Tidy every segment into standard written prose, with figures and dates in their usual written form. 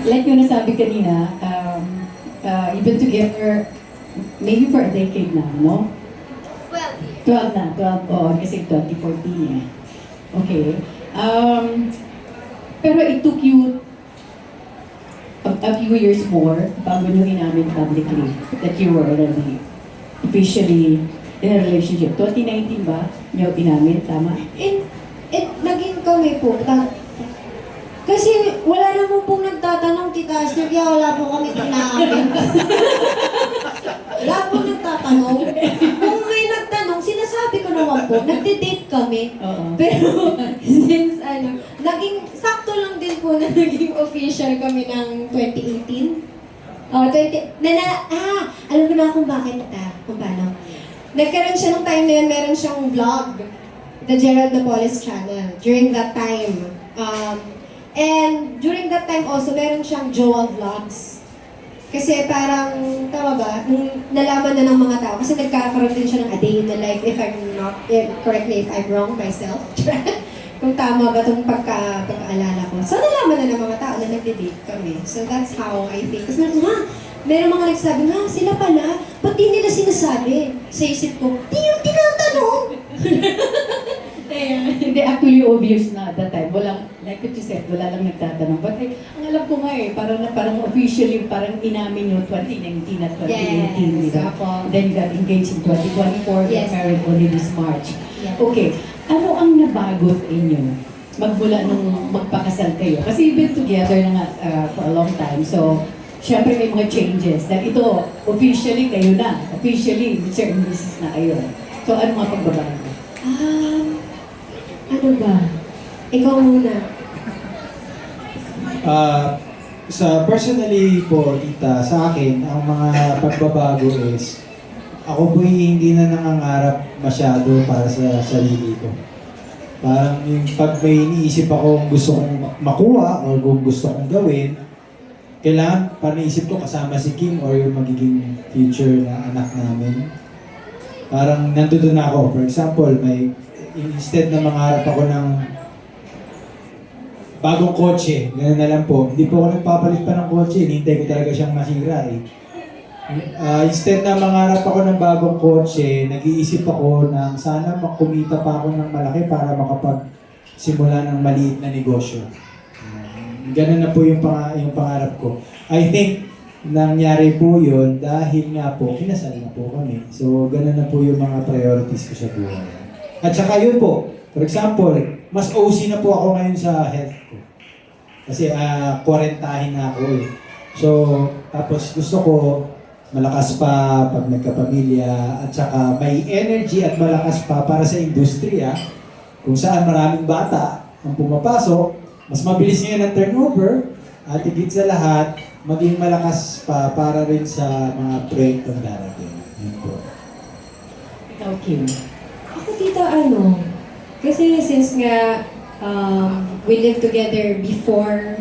like yung nasabi kanina, you've been together maybe for a decade na, no? 12 na, 12, kasi 2014 eh. Okay. Pero it took you a few years more bago nyo inamin publicly that you were already officially in a relationship. 2019 ba nyo inamin? Tama? Naging kami po. Kasi wala naman pong nagtatanong, Tita Esther, kaya wala po kami tinaamin. Wala po nagtatanong. Kung may nagtanong, sinasabi ko naman po, nagde-date kami. Pero since naging sakto lang din po na naging official kami ng 2018. Alam ko na kung bakit kung paano. Nagkaroon siya nung time na yun, meron siyang vlog, the Gerald Napoles channel, during that time. And during that time also, meron siyang Jowa Vlogs. Kasi parang, tama ba, nung nalaman na ng mga tao, kasi nagkakaroon din siya ng a day in the life, if I'm not, correct me if I'm wrong myself, kung tama ba itong pagkaalala ko. So nalaman na ng mga tao na nagde-date kami. So that's how I think. Kasi meron mga nagsabi, sila pala, ba't di nila sinasabi? Sa isip ko, di yung tinatanong! Hindi, actually obvious na at that time. Walang, like what you said, wala lang nagtatanong. But ang alam ko nga parang officially, parang inamin yung 2019 at 2018, yes, diba? Then got engaged in 2024, yes. got married only this March. Yeah. Okay, ano ang nabago sa inyo magmula nung magpakasal kayo? Kasi you've been together na nga for a long time, so syempre may mga changes. Dahil ito, officially kayo na. Officially, Mr. and Mrs. na kayo. So ano mga pagbabago? Ano ba? Ikaw muna. Personally po, Tita, sa akin, ang mga pagbabago is, ako po hindi na nangangarap masyado para sa sarili ko. Parang yung pag may iniisip akong gusto kong makuha o kung gusto kong gawin, kailangan para naisip ko kasama si Kim or yung magiging future na anak namin. Parang nandun na ako. For example, instead na mangarap ako ng bagong kotse, gano'n na lang po. Hindi po ako nagpapalit pa ng kotse, hinihintay ko talaga siyang masira eh. Instead na mangarap ako ng bagong kotse, nag-iisip ako na sana makumita pa ako ng malaki para makapagsimula ng maliit na negosyo. Ganun na po yung pangarap ko. I think nangyari po yun dahil nga po, kinasal na po kami. So, ganun na po yung mga priorities ko sa buhay. At saka yun po, for example, mas OC na po ako ngayon sa health ko. Kasi 40 na ako eh. So, tapos gusto ko malakas pa pag nagkapamilya at saka may energy at malakas pa para sa industriya kung saan maraming bata ang pumapasok, mas mabilis ngayon ang turnover at higit sa lahat, maging malakas pa para rin sa mga proyektong darating. Yun po. Ikaw, Kim. Ako, Tita, kasi since nga we lived together before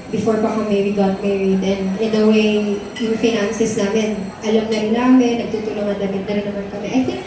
pa kami, we got married, and in a way, yung finances namin, alam na rin namin, nagtutulungan na rin naman kami. I think,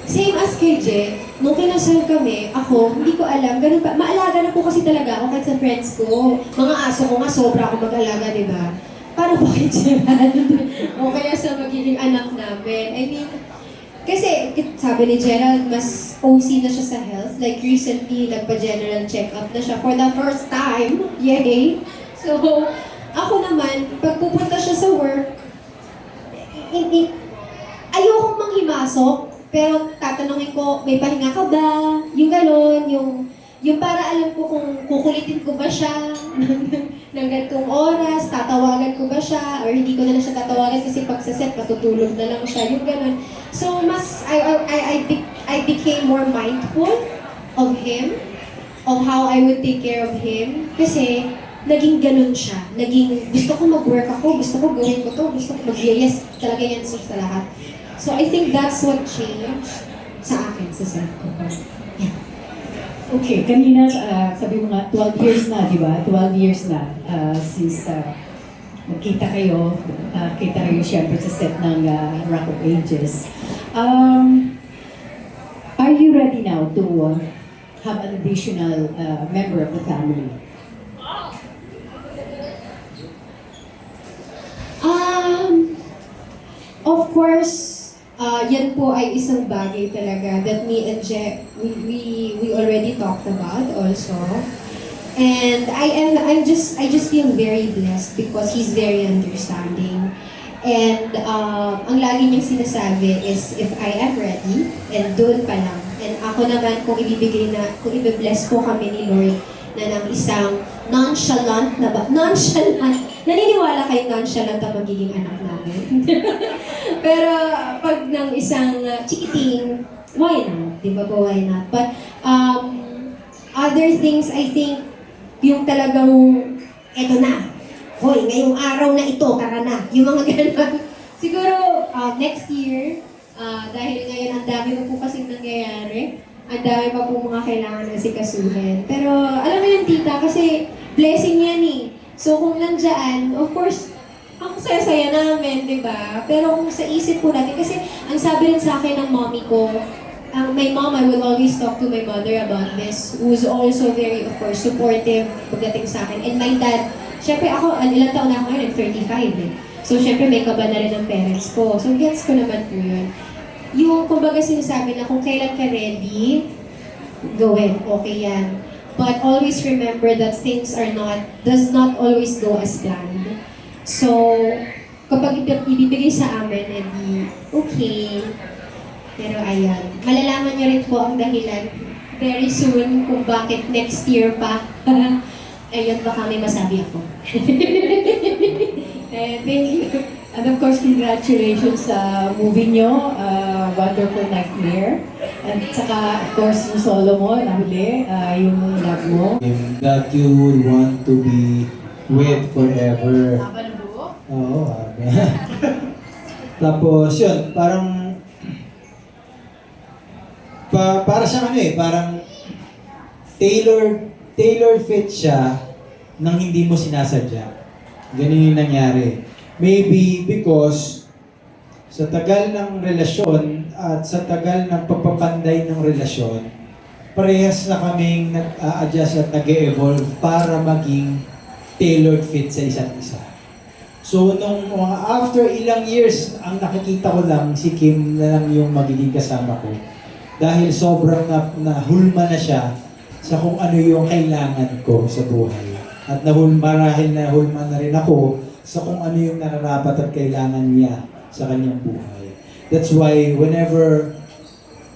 same as kay Je, nung kinasal kami, ako, hindi ko alam, ganun pa, maalaga na po kasi talaga ako kahit sa friends ko. Mga aso ko nga, sobra ako mag-alaga, di ba? Paano ba kay Gerald? O kaya sa magiging anak namin. I mean, kasi sabi ni Gerald, mas OC na siya sa health. Like recently, nagpa-general check-up na siya for the first time. Yay! So, ako naman, pag pupunta siya sa work, ayokong manghimasok, pero tatanungin ko, may pahinga ka ba? Yung gano'n, yung para alam ko kung kukulitin ko ba siya ng ganitong oras, tatawagan ko ba siya, or hindi ko na siya tatawagan kasi pag sa set, matutulog na lang siya, yung gano'n. So, I became more mindful of him, of how I would take care of him, kasi naging ganun siya. Naging, gusto ko mag-work ako, gusto ko gawin ko to, gusto ko mag-yes, talaga yan sa lahat. So, I think that's what changed sa akin, sa self ko. Yeah. Okay, kanina sabi mo nga 12 years na, di ba? 12 years na since nagkita kayo, kita kayo siyempre sa set ng Rock of Ages. Are you ready now to have an additional member of the family? Of course, yan po ay isang bagay talaga that me and Je, we already talked about also. And I just feel very blessed because he's very understanding. And ang lagi niyang sinasabi is if I am ready, and doon pa lang. And ako naman kung i-bless po kami ni Lord na ng isang nonchalant, naniniwala kayo nonchalant ang magiging anak namin. Pero pag ng isang chikiting, why not? Di ba po, why not? But other things, I think, yung talagang, eto na, hoy, ngayong araw na ito, tara na. Yung mga ganun. Siguro, next year, dahil ngayon ang dami pa po kasing nangyayari, ang dami pa po mga kailangan na sikasuhin. Pero alam mo yun, tita, kasi blessing yan eh. So kung nandyan, of course, ang saya-saya namin, di ba? Pero kung sa isip po natin, kasi ang sabi rin sa akin ng mommy ko, my mom, I will always talk to my mother about this, who's also very, of course, supportive pagdating sa akin. And my dad, syempre ako, ilang taon na ako ngayon, 35 eh. So syempre may kaba na rin ng parents ko. So gets ko naman po yun. Yung kumbaga sinasabi na kung kailan ka ready, gawin, okay yan. But always remember that things does not always go as planned. So, kapag ibibigay sa amin, edi, okay. Pero ayan, malalaman nyo rin po ang dahilan very soon kung bakit next year pa. Ayun, baka may masabi ako. Thank you. And of course, congratulations sa movie nyo, Wonderful Nightmare. At saka, of course, yung solo mo, nahuli, yung love mo. That you would want to be with forever. Haba ng buhok? Oo, haba. Tapos yun, parang para siyang parang tailor fit siya nang hindi mo sinasadya. Ganun yung nangyari. Maybe because sa tagal ng relasyon at sa tagal ng pagpapanday ng relasyon, parehas na kaming nag-a-adjust at nag-e-evolve para maging tailored fit sa isa't isa. So, nung mga after ilang years, ang nakikita ko lang, si Kim na lang yung magiging kasama ko. Dahil sobrang nahulma na siya sa kung ano yung kailangan ko sa buhay. At marahil nahulma na rin ako sa kung ano yung nararapat at kailangan niya sa kanyang buhay. That's why whenever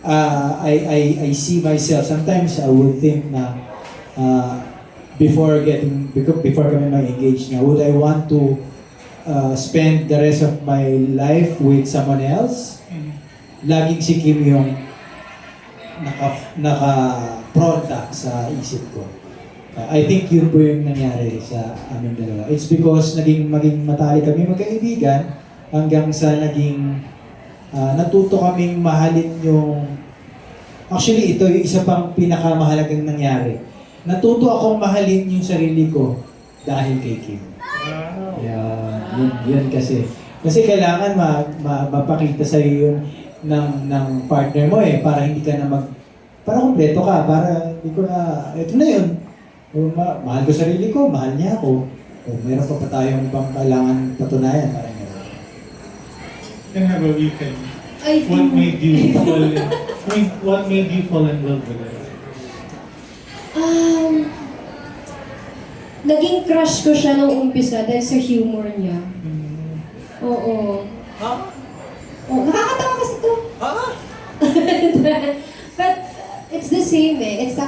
I see myself, sometimes I would think na before kami ma-engage na, would I want to spend the rest of my life with someone else? Laging si Kim yung naka-pronta sa isip ko. I think yun po yung nangyari sa aming dalawa. It's because maging matalik kami magkaibigan hanggang sa natuto kaming mahalin yung... Actually, ito yung isa pang pinakamahalagang nangyari. Natuto akong mahalin yung sarili ko dahil kay Kim. Yun kasi. Kasi kailangan mapakita sa'yo yun ng partner mo para hindi ka na para kompleto ka, para hindi ko na... Ito na yun. Mahal ko sarili ko, mahal niya ako. Meron pa tayong ibang kailangan patunayan. Parang gano'n. And how about you, Ken? What made you fall in love with it? Naging crush ko siya nung umpisa dahil sa humor niya. Oo. Oh, nakakatawa kasi to. But it's the same it's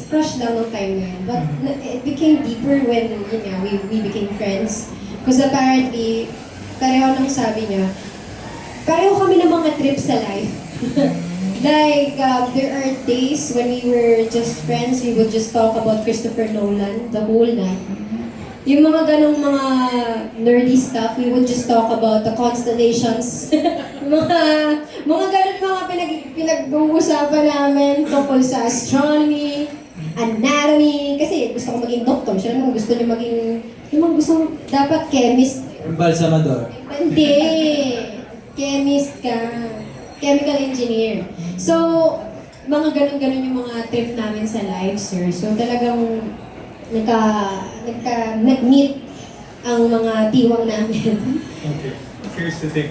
crush lang nung time na yun. But it became deeper when, we became friends. Because apparently, pareho nang sabi niya, pareho kami ng mga trips sa life. Like, there are days when we were just friends, we would just talk about Christopher Nolan the whole night. Yung mga ganong mga nerdy stuff, we would just talk about the constellations. mga ganon pinag-uusapan namin tungkol sa astronomy, anatomy. Kasi gusto ko maging doctor. Siya naman gusto niya maging, dapat chemist. Balsamador. Hindi. Chemist ka. Chemical engineer. So, mga ganon-ganon yung mga trip namin sa life, sir. So, talagang nag-meet ang mga tiwang namin. Okay. Here's the thing.